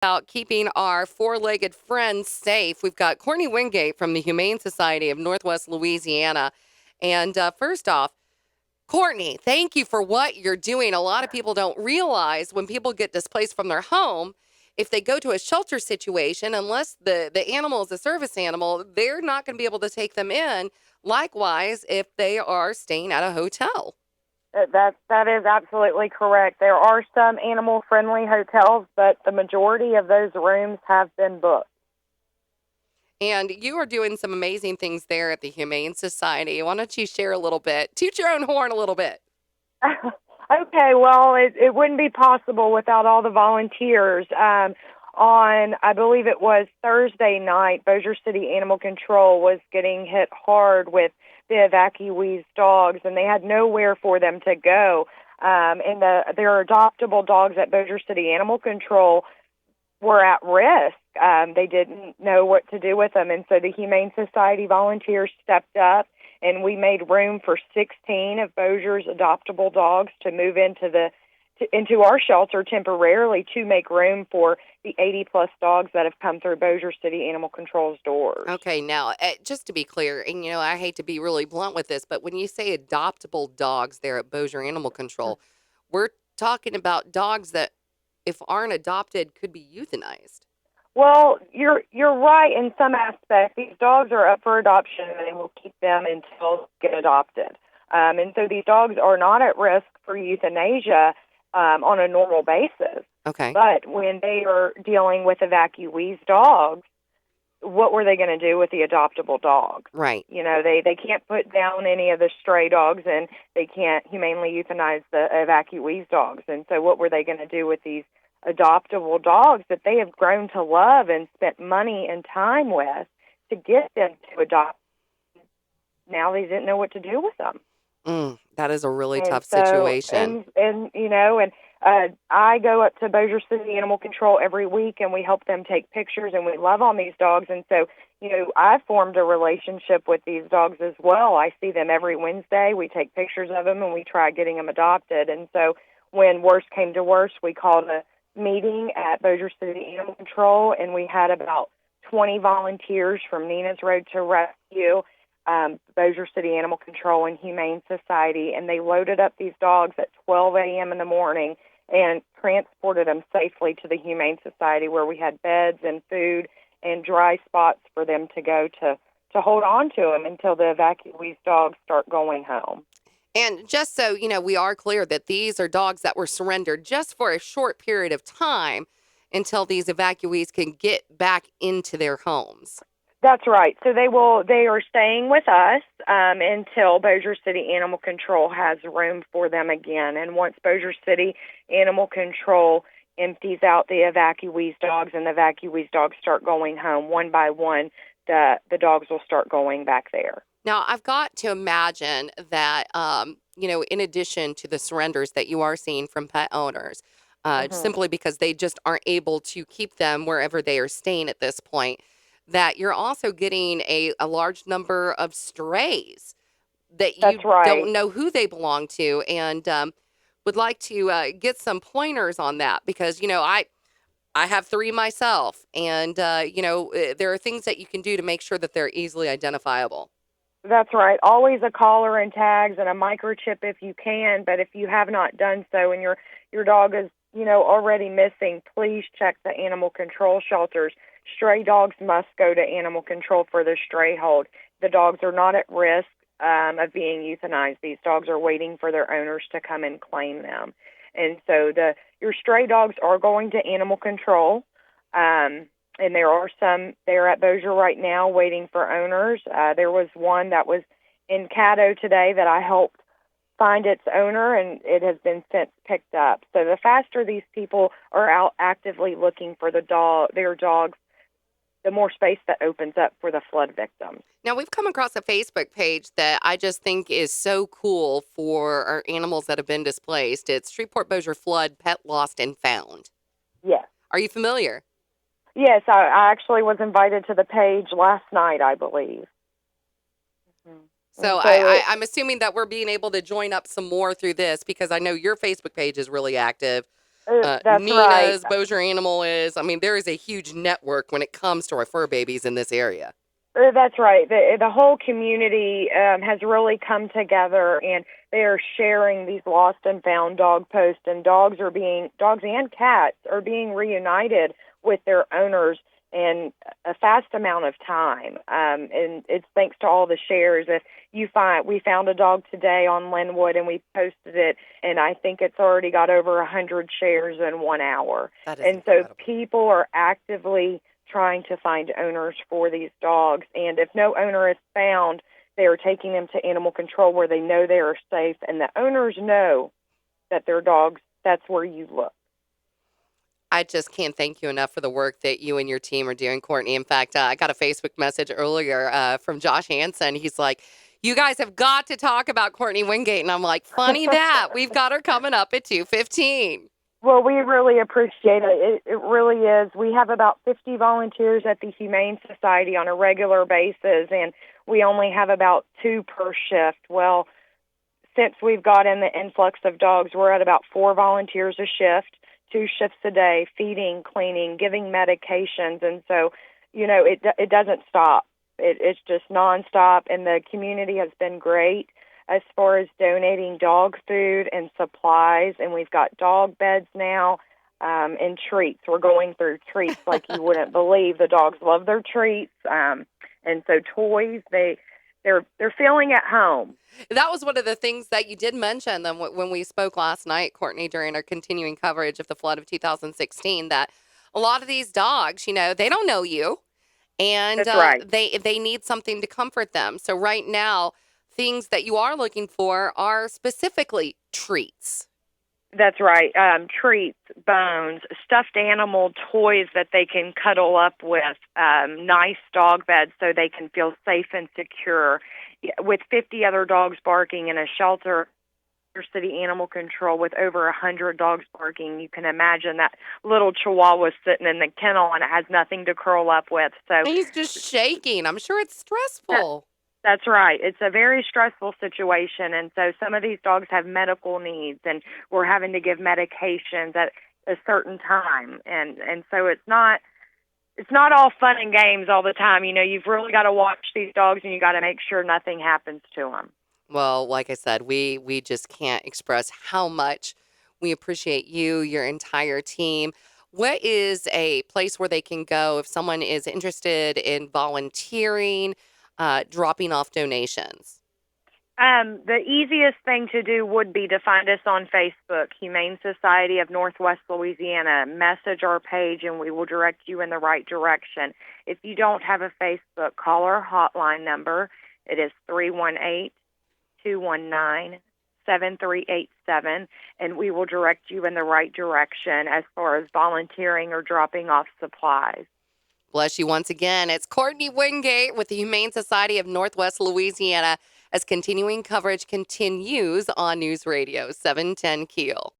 About keeping our four-legged friends safe. We've got Courtney Wingate from the Humane Society of Northwest Louisiana. And first off, Courtney, thank you for what you're doing. A lot of people don't realize when people get displaced from their home, if they go to a shelter situation, unless the animal is a service animal, they're not going to be able to take them in. Likewise, if they are staying at a hotel. That is absolutely correct. There are some animal-friendly hotels, but the majority of those rooms have been booked. And you are doing some amazing things there at the Humane Society. Why don't you share a little bit? Toot your own horn a little bit. Okay, well, it wouldn't be possible without all the volunteers. I believe it was Thursday night, Bossier City Animal Control was getting hit hard with the evacuees dogs, and they had nowhere for them to go. And their adoptable dogs at Bossier City Animal Control were at risk. They didn't know what to do with them, and so the Humane Society volunteers stepped up, and we made room for 16 of Bossier's adoptable dogs to move into our shelter temporarily to make room for the 80-plus dogs that have come through Bossier City Animal Control's doors. Okay, now, just to be clear, and I hate to be really blunt with this, but when you say adoptable dogs there at Bossier Animal Control, we're talking about dogs that, if aren't adopted, could be euthanized. Well, you're right in some aspects. These dogs are up for adoption, and they will keep them until they get adopted. And so these dogs are not at risk for euthanasia on a normal basis. Okay. But when they are dealing with evacuees dogs, what were they going to do with the adoptable dogs? Right. They can't put down any of the stray dogs, and they can't humanely euthanize the evacuees dogs. And so what were they going to do with these adoptable dogs that they have grown to love and spent money and time with to get them to adopt? Now they didn't know what to do with them. That is a really tough situation. I go up to Bossier City Animal Control every week, and we help them take pictures, and we love on these dogs. And so, I've formed a relationship with these dogs as well. I see them every Wednesday. We take pictures of them, and we try getting them adopted. And so when worse came to worse, we called a meeting at Bossier City Animal Control, and we had about 20 volunteers from Nina's Road to Rescue, Bossier City Animal Control, and Humane Society, and they loaded up these dogs at 12 a.m. in the morning and transported them safely to the Humane Society, where we had beds and food and dry spots for them to go to hold on to them until the evacuees dogs start going home. And just so we are clear that these are dogs that were surrendered just for a short period of time until these evacuees can get back into their homes. That's right. So they are staying with us until Bossier City Animal Control has room for them again. And once Bossier City Animal Control empties out the evacuees dogs and the evacuees dogs start going home one by one, the dogs will start going back there. Now, I've got to imagine that, in addition to the surrenders that you are seeing from pet owners, simply because they just aren't able to keep them wherever they are staying at this point, that you're also getting a large number of strays that you don't know who they belong to, and would like to get some pointers on that because, I have 3 myself, and, there are things that you can do to make sure that they're easily identifiable. That's right. Always a collar and tags and a microchip if you can, but if you have not done so and your dog is, already missing, please check the animal control shelters. Stray dogs must go to animal control for their stray hold. The dogs are not at risk of being euthanized. These dogs are waiting for their owners to come and claim them. And so your stray dogs are going to animal control. And there are some there at Bossier right now waiting for owners. There was one that was in Caddo today that I helped find its owner, and it has been since picked up. So the faster these people are out actively looking for their dogs, the more space that opens up for the flood victims. Now, we've come across a Facebook page that I just think is so cool for our animals that have been displaced. It's Shreveport Bossier Flood Pet Lost and Found. Yes. Are you familiar? Yes, I actually was invited to the page last night, I believe. So I'm assuming that we're being able to join up some more through this because I know your Facebook page is really active. That's right. Nina's, Bossier Animal is. I mean, there is a huge network when it comes to our fur babies in this area. That's right. The whole community has really come together, and they are sharing these lost and found dog posts. And dogs and cats are being reunited with their owners in a fast amount of time. And it's thanks to all the shares. If we found a dog today on Linwood, and we posted it, and I think it's already got over 100 shares in 1 hour. That is And so incredible. people are actively trying to find owners for these dogs. And if no owner is found, they are taking them to animal control where they know they are safe. And the owners know that their dogs, that's where you look. I just can't thank you enough for the work that you and your team are doing, Courtney. In fact, I got a Facebook message earlier from Josh Hansen. He's like, you guys have got to talk about Courtney Wingate. And I'm like, funny that. We've got her coming up at 2:15. Well, we really appreciate it. It really is. We have about 50 volunteers at the Humane Society on a regular basis, and we only have about 2 per shift. Well, since we've got in the influx of dogs, we're at about 4 volunteers a shift, 2 shifts a day, feeding, cleaning, giving medications, and so, it doesn't stop. It's just nonstop, and the community has been great as far as donating dog food and supplies, and we've got dog beds now and treats. We're going through treats like you wouldn't believe. The dogs love their treats, and so toys. They're feeling at home. That was one of the things that you did mention then when we spoke last night, Courtney, during our continuing coverage of the flood of 2016, that a lot of these dogs, they don't know you, and That's right. they need something to comfort them. So right now, things that you are looking for are specifically treats. That's right. Treats, bones, stuffed animal toys that they can cuddle up with, nice dog beds so they can feel safe and secure. With 50 other dogs barking in a shelter, City Animal Control with over 100 dogs barking, you can imagine that little chihuahua sitting in the kennel and it has nothing to curl up with. So And he's just shaking. I'm sure it's stressful. That's right. It's a very stressful situation, and so some of these dogs have medical needs, and we're having to give medications at a certain time, and so it's not all fun and games all the time. You've really got to watch these dogs, and you got to make sure nothing happens to them. Well, like I said, we just can't express how much we appreciate you, your entire team. What is a place where they can go if someone is interested in volunteering, dropping off donations? The easiest thing to do would be to find us on Facebook, Humane Society of Northwest Louisiana. Message our page, and we will direct you in the right direction. If you don't have a Facebook, call our hotline number. It is 318-219-7387, and we will direct you in the right direction as far as volunteering or dropping off supplies. Bless you once again. It's Courtney Wingate with the Humane Society of Northwest Louisiana as continuing coverage continues on News Radio 710 Keel.